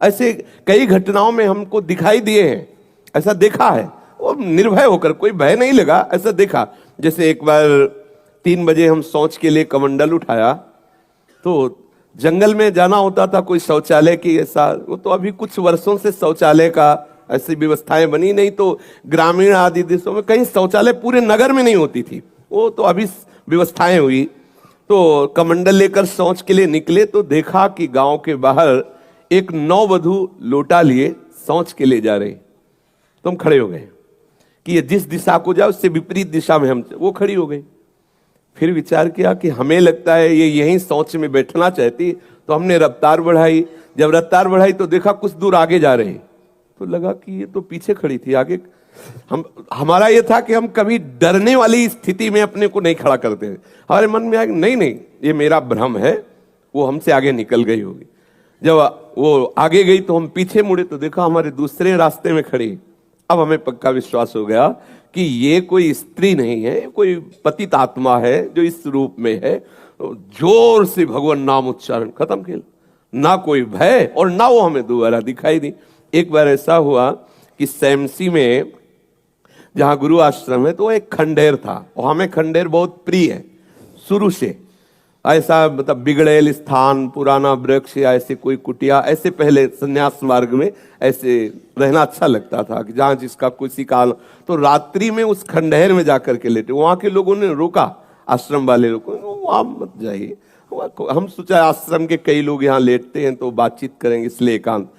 ऐसे कई घटनाओं में हमको दिखाई दिए हैं, ऐसा देखा है। वो निर्भय होकर, कोई भय नहीं लगा, ऐसा देखा। जैसे एक बार 3 बजे हम शौच के लिए कमंडल उठाया, तो जंगल में जाना होता था, कोई शौचालय की ऐसा, वो तो अभी कुछ वर्षों से शौचालय का ऐसी व्यवस्थाएं बनी नहीं, तो ग्रामीण आदि देशों में कहीं शौचालय पूरे नगर में नहीं होती थी, वो तो अभी व्यवस्थाएं हुई। तो कमंडल लेकर शौच के लिए निकले तो देखा कि गांव के बाहर एक नववधु लोटा लिए शौच के लिए जा रही। तो हम खड़े हो गए कि ये जिस दिशा को जाए उससे विपरीत दिशा में हम, वो खड़ी हो गई। फिर विचार किया कि हमें लगता है ये यहीं शौच में बैठना चाहती, तो हमने रफ्तार बढ़ाई। जब रफ्तार बढ़ाई तो देखा कुछ दूर आगे जा रहे, तो लगा कि ये तो पीछे खड़ी थी, आगे। हमारा ये था कि हम कभी डरने वाली स्थिति में अपने को नहीं खड़ा करते हैं। हमारे मन में आया नहीं, ये मेरा भ्रम है, वो हमसे आगे निकल गई होगी। जब वो आगे गई तो हम पीछे मुड़े तो देखा हमारे दूसरे रास्ते में खड़ी। अब हमें पक्का विश्वास हो गया कि ये कोई स्त्री नहीं है, कोई पतित आत्मा है जो इस रूप में है। तो जोर से भगवान नाम उच्चारण खत्म किया, ना कोई भय और ना वो हमें दोबारा दिखाई दी। एक बार ऐसा हुआ कि सैमसी में जहां गुरु आश्रम है, तो एक खंडेर था, और हमें खंडेर बहुत प्रिय है शुरू से। ऐसा मतलब बिगड़ेल स्थान, पुराना वृक्ष या ऐसे कोई कुटिया, ऐसे पहले संन्यास मार्ग में ऐसे रहना अच्छा लगता था कि जहां जिसका किसी काल। तो रात्रि में उस खंडहर में जाकर के लेटे, वहां के लोगों ने रोका, आश्रम वाले लोगों, वहां मत जाइए। हम सोचा आश्रम के कई लोग यहाँ लेटते हैं तो बातचीत करेंगे, इसलिए एकांत।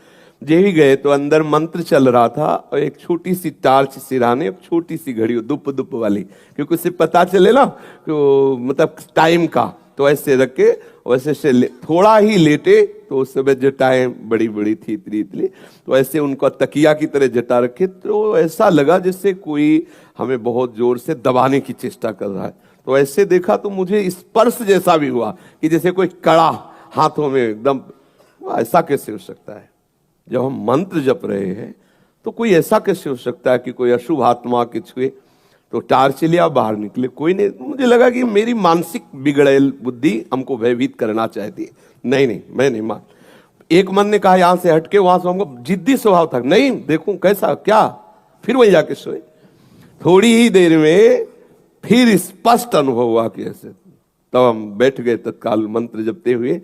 जे ही गए तो अंदर मंत्र चल रहा था, और एक छोटी सी टार्च सिराने, एक छोटी सी घड़ी दुप दुप वाली, क्योंकि उससे पता चले ना तो मतलब टाइम का। तो ऐसे रख के वैसे से थोड़ा ही लेटे, तो उस समय जटाएं बड़ी बड़ी थी, इतनी, तो ऐसे उनको तकिया की तरह जटा रखे। तो ऐसा लगा जैसे कोई हमें बहुत जोर से दबाने की चेष्टा कर रहा है। तो ऐसे देखा तो मुझे स्पर्श जैसा भी हुआ कि जैसे कोई कड़ा हाथों में एकदम। ऐसा कैसे हो सकता है? जब हम मंत्र जप रहे हैं तो कोई ऐसा कैसे हो सकता है कि कोई अशुभ आत्मा के छुए? तो टार्च लिया, बाहर निकले, कोई नहीं। मुझे लगा कि मेरी मानसिक बिगड़ेल बुद्धि हमको भयभीत करना चाहती है। नहीं, मैं नहीं मान। एक मन ने कहा यहां से हटके, वहां से हमको जिद्दी स्वभाव था, नहीं देखूं कैसा क्या। फिर वही जाके सोए। थोड़ी ही देर में फिर स्पष्ट अनुभव हुआ कि ऐसे। तब हम बैठ गए तत्काल मंत्र जपते हुए।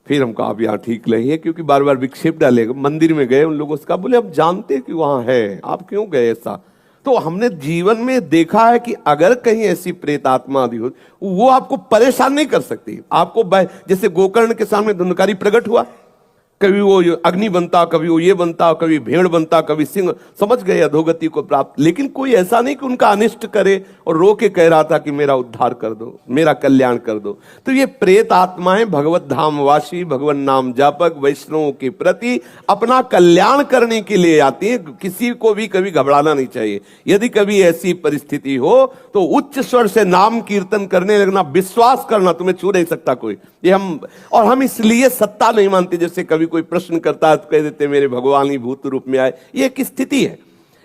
फिर हम कहा अब यहाँ ठीक नहीं है, क्योंकि बार बार विक्षेप डालेगा। मंदिर में गए, उन लोगों से कहा, बोले अब जानते कि वहां है, आप क्यों गए ऐसा? तो हमने जीवन में देखा है कि अगर कहीं ऐसी प्रेत आत्मा आदि हो, वो आपको परेशान नहीं कर सकती। आपको जैसे गोकर्ण के सामने धुंधकारी प्रकट हुआ, कभी वो अग्नि बनता, कभी वो ये बनता, कभी भेड़ बनता, कभी सिंह, समझ गए अधोगति को प्राप्त। लेकिन कोई ऐसा नहीं कि उनका अनिष्ट करे और रो के कह रहा था कि मेरा उद्धार कर दो, मेरा कल्याण कर दो। तो ये प्रेत आत्माएं भगवत धाम वासी, भगवान नाम जापक वैष्णवों के प्रति अपना कल्याण करने के लिए आती है। किसी को भी कभी घबराना नहीं चाहिए। यदि कभी ऐसी परिस्थिति हो तो उच्च स्वर से नाम कीर्तन करने लगना, विश्वास करना, तुम्हें छू नहीं सकता कोई। ये हम इसलिए सत्ता नहीं मानते। जैसे कभी कोई प्रश्न करता है तो कह देते मेरे भगवान ही भूत रूप में आए। ये एक स्थिति है,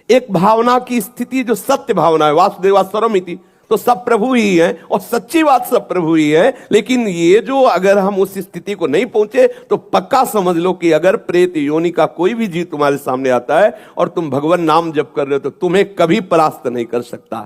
एक भावना की स्थिति जो सत्य भावना है। वासुदेवा सर्वमिति, तो सब प्रभु ही है, और सच्ची बात सब प्रभु ही है। लेकिन ये जो अगर हम उस स्थिति को नहीं पहुंचे तो पक्का समझ लो कि अगर प्रेत योनि का कोई भी जीव तुम्हारे सामने आता है और तुम भगवान नाम जप कर रहे हो तो तुम्हें कभी परास्त नहीं कर सकता।